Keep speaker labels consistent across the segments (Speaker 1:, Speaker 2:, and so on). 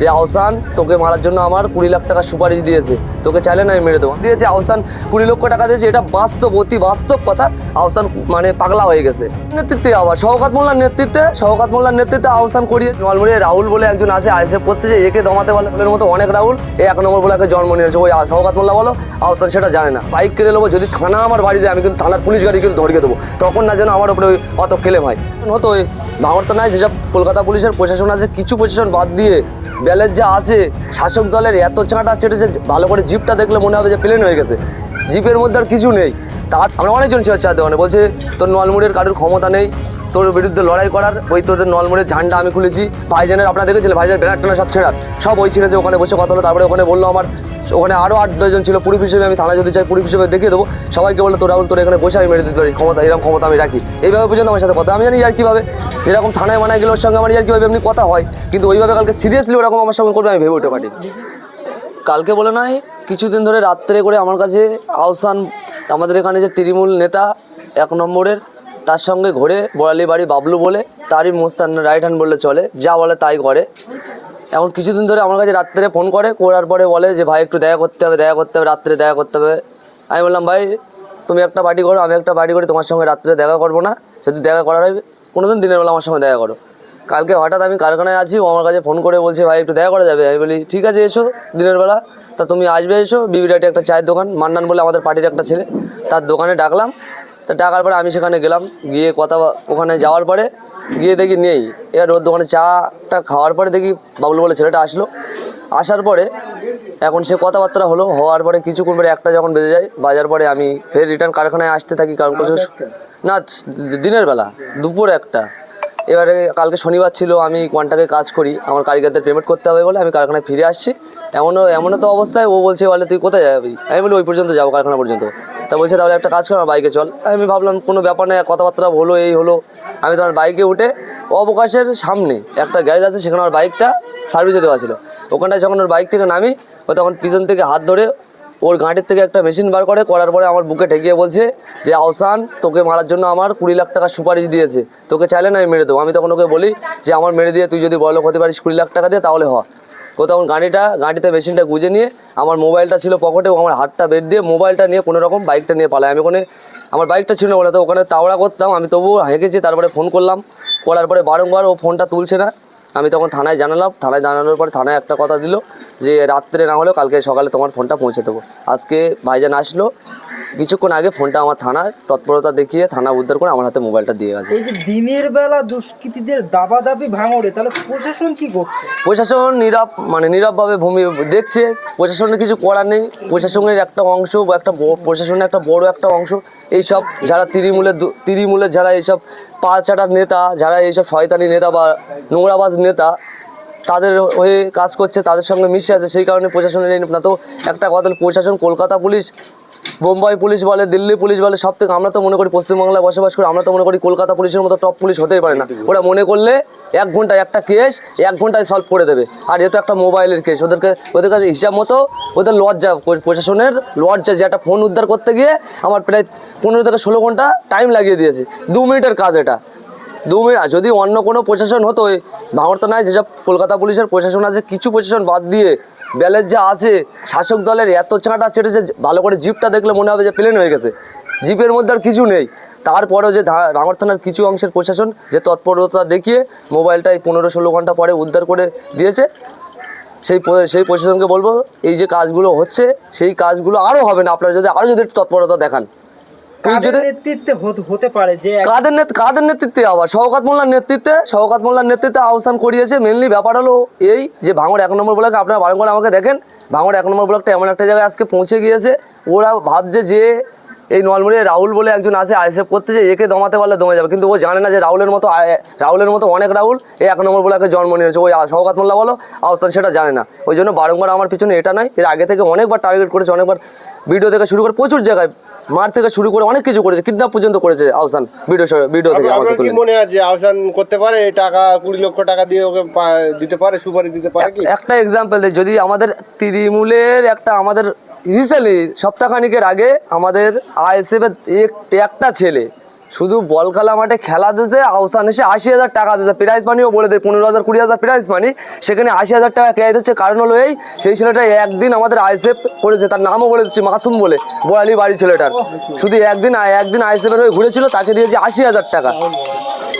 Speaker 1: যে আহসান তোকে মারার জন্য আমার 20 লাখ টাকা সুপারিশ দিয়েছে, তোকে চাইলে না আমি মেরে দেবো দিয়েছে। আহসান 20 লক্ষ টাকা দিয়েছে, এটা বাস্তব, অতি বাস্তব কথা। আহসান মানে পাগলা হয়ে গেছে। নেতৃত্বে আবার শওকত মোল্লার নেতৃত্বে আহসান করিয়ে নলমুড়িয়ে রাহুল বলে একজন আছে আইএসএফ করতেছে, একে দমাতে বলে ওদের মতো অনেক রাহুল, এই 1 নম্বর বলে একটা জন্ম নিয়েছে। ওই শওকত মোল্লা বলো, আহসান সেটা জানে না। বাইক কেড়ে নেবো, যদি থানা আমার বাড়ি যায় আমি কিন্তু থানার পুলিশ গাড়ি কিন্তু ধরিয়ে দেবো, তখন না যেন আমার উপরে অত খেলে ভাই হতো। ওই ভাঙর তো নাই, যেসব কলকাতা পুলিশের প্রশাসন আছে, কিছু প্রশাসন বাদ দিয়ে ব্যালের যা আছে, শাসক দলের এত চাঁটা চেটেছে, ভালো করে জিপটা দেখলে মনে হবে যে প্লেন হয়ে গেছে। জিপের মধ্যে আর কিছু নেই। তার আমরা অনেকজন ছিল চার দোকানে, বলছে তোর নলমুড়ের কারোর ক্ষমতা নেই তোর বিরুদ্ধে লড়াই করার। ওই তোদের নলমুড়ের ঝান্ডা আমি খুলেছি, ভাইজানের আপনারা দেখেছিলেন, ভাইজান ব্যানার টানা সব ছেড়ার সব ওই ছিঁড়েছে। ওখানে বসে কথা হলো, তারপরে ওখানে বললো আমার ওখানে আরও 8-10 জন ছিল পুলিশ হিসেবে, আমি থানা যদি চাই পুলিশ হিসেবে দেখিয়ে দেবো। সবাইকে বললো তোর রাহুল তোর এখানে বসে আমি মেরে দিতে পারি, ক্ষমতা এরকম ক্ষমতা আমি রাখি। এইভাবে পর্যন্ত আমার সাথে কথা, আমি জানি আর কীভাবে যেরকম থানায় মানায় গেলে ওর সঙ্গে আমার আর কীভাবে এমনি কথা হয়, কিন্তু ওইভাবে কালকে সিরিয়াসলি ওরকম আমার সঙ্গে করবে আমি ভেবে উঠতে পারি। কালকে বলে নয়, কিছুদিন ধরে রাত্রে করে আমার কাছে আহসান, আমাদের এখানে যে তৃণমূল নেতা 1 নম্বরের, তার সঙ্গে ঘোরে বড়ালি বাড়ি বাবলু বলে, তারই মোস্তান রাইট হ্যান্ড বললে চলে, যা বলে তাই করে। এখন কিছুদিন ধরে আমার কাছে রাত্রে ফোন করার পরে বলে যে ভাই একটু দেখা করতে হবে, রাত্রে দেখা করতে হবে। আমি বললাম ভাই তুমি একটা পার্টি করো, আমি একটা পার্টি করি, তোমার সঙ্গে রাত্রে দেখা করবো না, যদি দেখা করার হয় কোনোদিন দিনের বেলা আমার সঙ্গে দেখা করো। কালকে হঠাৎ আমি কারখানায় আছি, ও আমার কাছে ফোন করে বলছে ভাই একটু দেখা করা যাবে। আমি বলি ঠিক আছে এসো দিনের বেলা, তা তুমি আসবে এসো। বিবিরাটে একটা চায়ের দোকান, মান্নান বলে আমাদের পার্টির একটা ছেলে, তার দোকানে ডাকলাম। তা ডাকার পরে আমি সেখানে গেলাম, গিয়ে কথা ওখানে যাওয়ার পরে গিয়ে দেখি নেই। এবার ওর দোকানে চাটা খাওয়ার পরে দেখি বাবলু বলে ছেলেটা আসলো। আসার পরে এখন সে কথাবার্তা হওয়ার পরে কিছুক্ষণ পরে 1টা যখন বেজে যায়, বাজার পরে আমি ফের রিটার্ন কারখানায় আসতে থাকি, কারণ না দিনের বেলা দুপুর 1টা। এবারে কালকে শনিবার ছিল, আমি কোয়ান্টাকে কাজ করি, আমার কারিগরদের পেমেন্ট করতে হবে বলে আমি কারখানায় ফিরে আসছি। এমনও তো অবস্থায় ও বলছে বলে তুই কোথায় যাবি? আমি বলি ওই পর্যন্ত যাবো, কারখানা পর্যন্ত। তা বলছে তাহলে একটা কাজ কর, আমার বাইকে চল। আমি ভাবলাম কোনো ব্যাপার নয়, কথাবার্তা হলো, এই হলো। আমি তোমার বাইকে উঠে অবকাশের সামনে একটা গ্যারেজ আছে, সেখানে আমার বাইকটা সার্ভিসে দেওয়া ছিল। ওখানটায় যখন ওর বাইক থেকে নামি, ও তখন পিছন থেকে হাত ধরে ওর গাঁটের থেকে একটা মেশিন বার করার পরে আমার বুকে ঠেকিয়ে বলছে যে আহসান তোকে মারার জন্য আমার 20 লাখ টাকা সুপারিশ দিয়েছে, তোকে চাইলে না আমি মেরে দেবো। আমি তখন ওকে বলি যে আমার মেরে দিয়ে তুই যদি বড়লোক হতে পারিস 20 লাখ টাকা দিয়ে তাহলে হ। ও তখন গাড়িতে মেশিনটা গুঁজে নিয়ে, আমার মোবাইলটা ছিল পকেটে, আমার হাতটা বের দিয়ে মোবাইলটা নিয়ে কোনো রকম বাইকটা নিয়ে পালায়। আমি ওখানে আমার বাইকটা ছিল না বলে তো ওখানে তাওড়া করতাম, আমি তবুও হেঁকেছি। তারপরে ফোন করার পরে বারংবার ও ফোনটা তুলছে না। আমি তখন থানায় জানালাম, থানায় জানানোর পরে থানায় একটা কথা দিল যে রাত্রে না হলেও কালকে সকালে তোমার ফোনটা পৌঁছে দেবো। আজকে ভাইজান আসলো কিছুক্ষণ আগে, ফোনটা আমার থানার তৎপরতা দেখিয়ে থানা উদ্ধার করে আমার হাতে মোবাইলটা দিয়ে গেছে।
Speaker 2: এই যে দিনের বেলা দুষ্কৃতীদের দাবাদাবি ভাঙড়ে, তাহলে প্রশাসন কি করছে?
Speaker 1: প্রশাসন নীরবভাবে দেখছে। প্রশাসনের কিছু করার নেই। প্রশাসনের একটা অংশ বা প্রশাসনের একটা বড় একটা অংশ এইসব যারা তৃণমূলের যারা এইসব পাচাটার নেতা, যারা এইসব শয়তানি নেতা বা নোংরাবাজ নেতা, তাদের হয়ে কাজ করছে, তাদের সঙ্গে মিশে আছে। সেই কারণে প্রশাসনের না তো একটা কথা, প্রশাসন কলকাতা পুলিশ, বোম্বাই পুলিশ বলে, দিল্লি পুলিশ বলে, সব থেকে আমরা তো মনে করি পশ্চিমবাংলায় বসবাস করি, আমরা তো মনে করি কলকাতা পুলিশের মতো টপ পুলিশ হতেই পারে না। ওরা মনে করলে 1 ঘন্টায় একটা কেস 1 ঘন্টায় সলভ করে দেবে। আর এ তো একটা মোবাইলের কেস, ওদের কাছে হিসাব মতো ওদের লজ্জা, প্রশাসনের লজ্জা যে একটা ফোন উদ্ধার করতে গিয়ে আমার প্রায় 15 থেকে 16 ঘন্টা টাইম লাগিয়ে দিয়েছে। 2 মিনিটের কাজ এটা, 2 মিনিট। যদি অন্য কোনো প্রশাসন হতো, ভাঙর তো নাই, যেসব কলকাতা পুলিশের প্রশাসন আছে, কিছু প্রশাসন বাদ দিয়ে ব্যালের যা আছে, শাসক দলের এত চাঁটা চেটেছে, ভালো করে জিপটা দেখলে মনে হবে যে প্লেন হয়ে গেছে। জিপের মধ্যে আর কিছু নেই। তারপরেও যে ভাঙর থানার কিছু অংশের প্রশাসন যে তৎপরতা দেখিয়ে মোবাইলটাই 15-16 ঘন্টা পরে উদ্ধার করে দিয়েছে, সেই প্রশাসনকে বলবো এই যে কাজগুলো হচ্ছে সেই কাজগুলো আরও হবে না, আপনারা যদি তৎপরতা দেখান।
Speaker 2: হতে পারে যে
Speaker 1: কাদের নেতৃত্বে আবার শওকত মোল্লার নেতৃত্বে আহসান করিয়েছে। মেনলি ব্যাপার হলো এই যে ভাঙড় 1 নম্বর ব্লকে আপনারা বারংবার আমাকে দেখেন, ভাঙড় 1 নম্বর ব্লকটা এমন একটা জায়গায় আজকে পৌঁছে গিয়েছে, ওরা ভাবছে যে এই নলমুড়িয়ে রাহুল বলে একজন আছে আইএসএফ করতেছে, একে দমাতে পারলে দমে যাবে। কিন্তু ও জানে না যে রাহুলের মতো অনেক রাহুল এই 1 নম্বর ব্লকে জন্ম নিয়েছে। ওই শওকত মোল্লা বলো, আহসান সেটা জানে না। ওই জন্য বারংবার আমার পিছনে এটা নয়, এর আগে থেকে অনেকবার টার্গেট করেছে, অনেকবার ভিডিও থেকে শুরু করে প্রচুর জায়গায় মার থেকে শুরু করে অনেক কিছু করেছে, কিডন্যাপ পর্যন্ত করেছে আহসান। ভিডিও থেকে আমাকে তুলে।
Speaker 3: কি মনে আছে আহসান করতে পারে টাকা 20 লক্ষ টাকা দিয়ে ওকে দিতে পারে, সুপারিশ দিতে পারে? কি
Speaker 1: একটা এক্সাম্পল দেয়, যদি আমাদের তৃণমূলের আমাদের রিসেন্টলি সপ্তাহখানিকের আগে আমাদের আইএসএফের একটা ছেলে শুধু বল খেলা মাঠে খেলা দিয়েছে, আহসান এসে 80,000 টাকা দিয়েছে প্রাইজ মানিও বলে দেয় 15,000 20,000 প্রাইজ মানি, সেখানে 80,000 টাকা কে দিচ্ছে? কারণ হলো এই, সেই ছেলেটা একদিন আমাদের আইএসএফ করেছে, তার নামও বলে দিচ্ছি মাসুম বলে, বোয়ালি বাড়ি ছেলেটার, শুধু একদিন আইএসএফের হয়ে ঘুরেছিল, তাকে দিয়েছে 80,000 টাকা।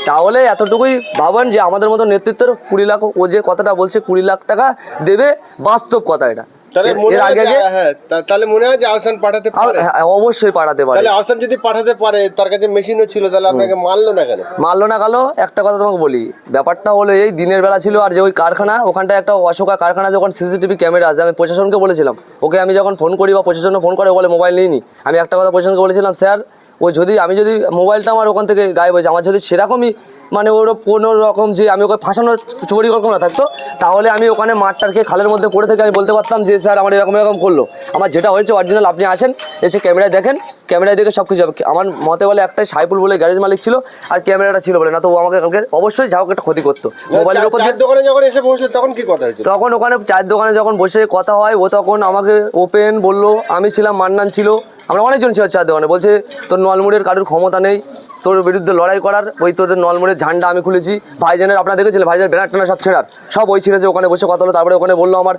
Speaker 1: তাহলে এতটুকুই ভাবেন যে আমাদের মতো নেতৃত্বের 20 লাখ, ও যে কথাটা বলছে 20 লাখ টাকা দেবে, বাস্তব কথা এটা।
Speaker 3: তাহলে মনে
Speaker 1: এর
Speaker 3: হয়
Speaker 1: আগে
Speaker 3: যে- হ্যাঁ, তাহলে মনে হয় যে আহসান পাঠাতে পারে।
Speaker 1: হ্যাঁ, অবশ্যই পাঠাতে পারে।
Speaker 3: তাহলে আহসান যদি পাঠাতে পারে, তার কাছে মেশিনও ছিল, তাহলে আপনাকে মারলো না কেন?
Speaker 1: মারলো না গেল, একটা কথা তোমাকে বলি, ব্যাপারটা হলো এই দিনের বেলা ছিল, আর যে ওই কারখানা, ওখানটায় একটা অশোকা কারখানা, যখন সিসিটিভি ক্যামেরা আছে, আমি প্রশাসনকে বলেছিলাম, ওকে আমি যখন ফোন করি বা প্রশাসন ফোন করে, বলে মোবাইল নিইনি, আমি একটা কথা প্রশাসনকে বলেছিলাম, স্যার ও যদি আমি যদি মোবাইলটা আমার ওখান থেকে গায়েব হয়েছে, আমার যদি সেরকমই মানে ওর কোনো রকম যে আমি ওকে ফাঁসানোর পরিকল্পনা থাকতো, তাহলে আমি ওখানে মাঠটাকে খালের মধ্যে পড়ে থেকে আমি বলতে পারতাম যে স্যার আমার এরকম এরকম করলো, আমার যেটা হয়েছে অরিজিনাল, আপনি আসেন এসে ক্যামেরায় দেখেন, ক্যামেরায় দেখে সব কিছু হবে। আমার মতে বলে একটাই সাইফুল বলে গ্যারেজ মালিক ছিল, আর ক্যামেরাটা ছিল বলে, না তো ও আমাকে কালকে অবশ্যই যা হোক একটা ক্ষতি করতো মোবাইলের উপর।
Speaker 3: চায়ের দোকানে যখন এসে বসলে তখন কি কথা হয়েছিল?
Speaker 1: তখন ওখানে চায়ের দোকানে যখন বসে কথা হয়, ও তখন আমাকে ওপেন বললো, আমি ছিলাম, মান্নান ছিল, আমরা অনেকজন ছিল চায়ের দোকানে, বলছে তোর নলমুড়ের কারোর ক্ষমতা নেই তোর বিরুদ্ধে লড়াই করার, ওই তোদের নলমুড়ের ঝান্ডা আমি খুলেছি, ভাইজানের আপনারা দেখেছিলেন ভাইজান ব্যানার টানা সব ছেড়ার, সব ওই ছেড়েছে, ওখানে বসে কথা হলো। তারপরে ওখানে বললো আমার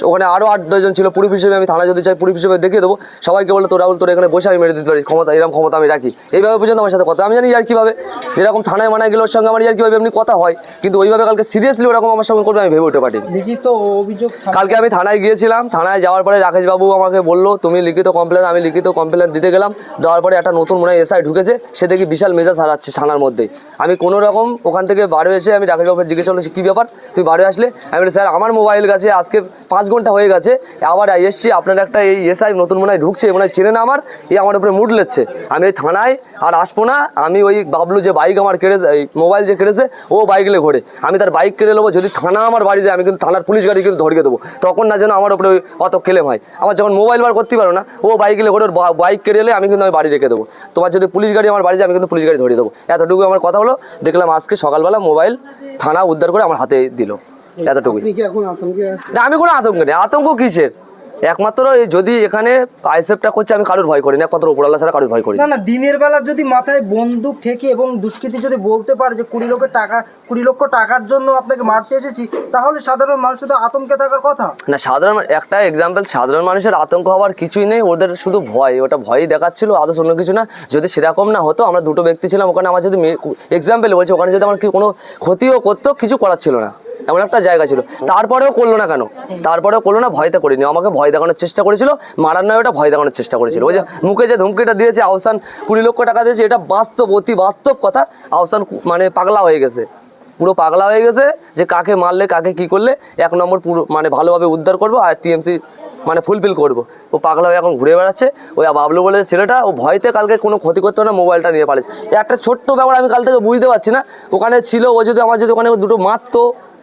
Speaker 1: ওখানে আরও 8-10 জন ছিল পুলিশ হিসেবে, আমি থানা যদি চাই পুলিশ হিসেবে দেখিয়ে দেবো, সবাইকে বললো তোর রাহুল তোর এখানে বসে আমি মেরে দিতে পারি, ক্ষমতা এরকম ক্ষমতা আমি রাখি, এইভাবে পর্যন্ত আমার সাথে কথা। আমি জানি ইয়ার কীভাবে, যেরকম থানায় মানায় গেলে ওর সঙ্গে আমার ইয়ার কীভাবে এমনি কথা হয়, কিন্তু ওইভাবে কালকে সিরিয়াসলি ওরকম আমার সঙ্গে করবে আমি ভেবে উঠতে পারিনি।
Speaker 2: লিখিত অভিযোগ
Speaker 1: কালকে আমি থানায় গিয়েছিলাম, থানায় যাওয়ার পরে রাকেশবাবু আমাকে বললো তুমি লিখিত কমপ্লেন, আমি লিখিত কমপ্লেন দিতে গেলাম, দেওয়ার পরে একটা নতুন মনে হয় এসআই ঢুকেছে, সে দেখি বিশাল মেজাজ হারাচ্ছে থানার মধ্যেই। আমি কোনো রকম ওখান থেকে বাড়ি এসে আমি রাকেশবাবুকে জিজ্ঞেস করলো কী ব্যাপার তুই বাড়ি আসলে, আমি বলি স্যার আমার মোবাইল কাছে আজকে 5 ঘন্টা হয়ে গেছে, আবার এসছি আপনার একটা এই এসআই নতুন মনে হয় ঢুকছে, মনে হয় চেনে না আমার, এই আমার উপরে মুড লেচ্ছে, আমি এই থানায় আর আসবো না, আমি ওই বাবলু যে বাইক আমার কেড়েছে, এই মোবাইল যে কেড়েছে ও বাইক নিয়ে ঘোরে, আমি তার বাইক কেড়ে নেবো, যদি থানা আমার বাড়ি যায় আমি কিন্তু থানার পুলিশ গাড়ি কিন্তু ধরিয়ে দেবো, তখন না যেন আমার উপরে অত ক্লেম হয়, আমার যখন মোবাইল বার করতে পারো না, ও বাইক নিয়ে ঘোরে, ওর বাইক কেড়ে এলে আমি কিন্তু বাড়ি রেখে দেবো, তোমার যদি পুলিশ গাড়ি আমার বাড়ি যায় আমি কিন্তু পুলিশ গাড়ি ধরিয়ে দেবো, এতটুকু আমার কথা হলো। দেখলাম আজকে সকালবেলা মোবাইল থানা উদ্ধার করে আমার হাতে দিল, এতটুকুই। না আমি কোনো আতঙ্ক নেই, আতঙ্ক কিসের, একমাত্র এই যদি এখানে আইএসএফটা করছে আমি কারোর ভয় করি না, একমাত্র উপরওয়ালা ছাড়া কারোর ভয় করি
Speaker 2: না। দিনের বেলা যদি মাথায় বন্দুক ঠেকে এবং দুষ্কৃতী যদি বলতে পারে যে 20 লক্ষ টাকার জন্য আপনাকে মারতে এসেছি, তাহলে সাধারণ মানুষের তো আতঙ্কে থাকার কথা
Speaker 1: না। সাধারণ একটা এক্সাম্পল, সাধারণ মানুষের আতঙ্ক হওয়ার কিছুই নেই, ওদের শুধু ভয়, ওটা ভয়ই দেখাচ্ছিল, আদর্শ অন্য কিছু না। যদি সেরকম না হতো, আমরা দুটো ব্যক্তি ছিলাম ওখানে, আমার যদি এক্সাম্পল বলছে, ওখানে যদি আমার কোনো ক্ষতিও করতো, কিছু করার ছিল না, এমন একটা জায়গা ছিল, তারপরেও করলো না কেন, তারপরেও করলো না, ভয়তে করিনি, আমাকে ভয় দেখানোর চেষ্টা করেছিল, মারার নয় ওটা ভয় দেখানোর চেষ্টা করেছিল। ওই যে মুখে যে ধমকিটা দিয়েছে আহসান 20 লক্ষ টাকা দিয়েছে, এটা বাস্তব, অতি বাস্তব কথা। আহসান মানে পাগলা হয়ে গেছে, পুরো পাগলা হয়ে গেছে, যে কাকে মারলে কাকে কি করলে 1 নম্বর পুরো মানে ভালোভাবে উদ্ধার করবো আর টিএমসি মানে ফুলফিল করবো, ও পাগলা হয়ে এখন ঘুরে বেড়াচ্ছে। ওই বাবলু বলে ছেলেটা, ও ভয়তে কালকে কোনো ক্ষতি করতো না, মোবাইলটা নিয়ে পালিয়েছে। একটা ছোট্ট ব্যাপার আমি কাল থেকে বুঝতে পারছি না, ওখানে ছিল, ও যদি আমার যদি ওখানে দুটো মারতো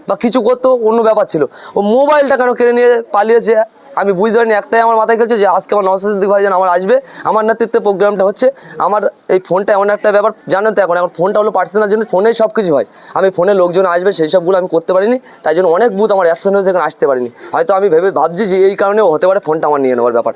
Speaker 1: বা কিছু করতো অন্য ব্যাপার ছিল, ও মোবাইলটা কেন কেড়ে নিয়ে পালিয়েছে আমি বুঝতে পারিনি। একটাই আমার মাথায় খেলছে যে আজকে আমার নওশাদ সিদ্দিকী ভাইজান আমার আসবে, আমার নেতৃত্বে প্রোগ্রামটা হচ্ছে, আমার এই ফোনটা এমন একটা ব্যাপার জানেন তো, এখন ফোনটা হলো পার্সোনাল জন্য, ফোনেই সব কিছু হয়, আমি ফোনে লোকজন আসবে সেই সবগুলো আমি করতে পারিনি, তাই জন্য অনেক বুথ আমার অ্যাবসেন্ট হয়েছে, এখানে আসতে পারিনি। হয়তো আমি ভাবছি যে এই কারণেও হতে পারে ফোনটা আমার নিয়ে নেওয়ার ব্যাপার।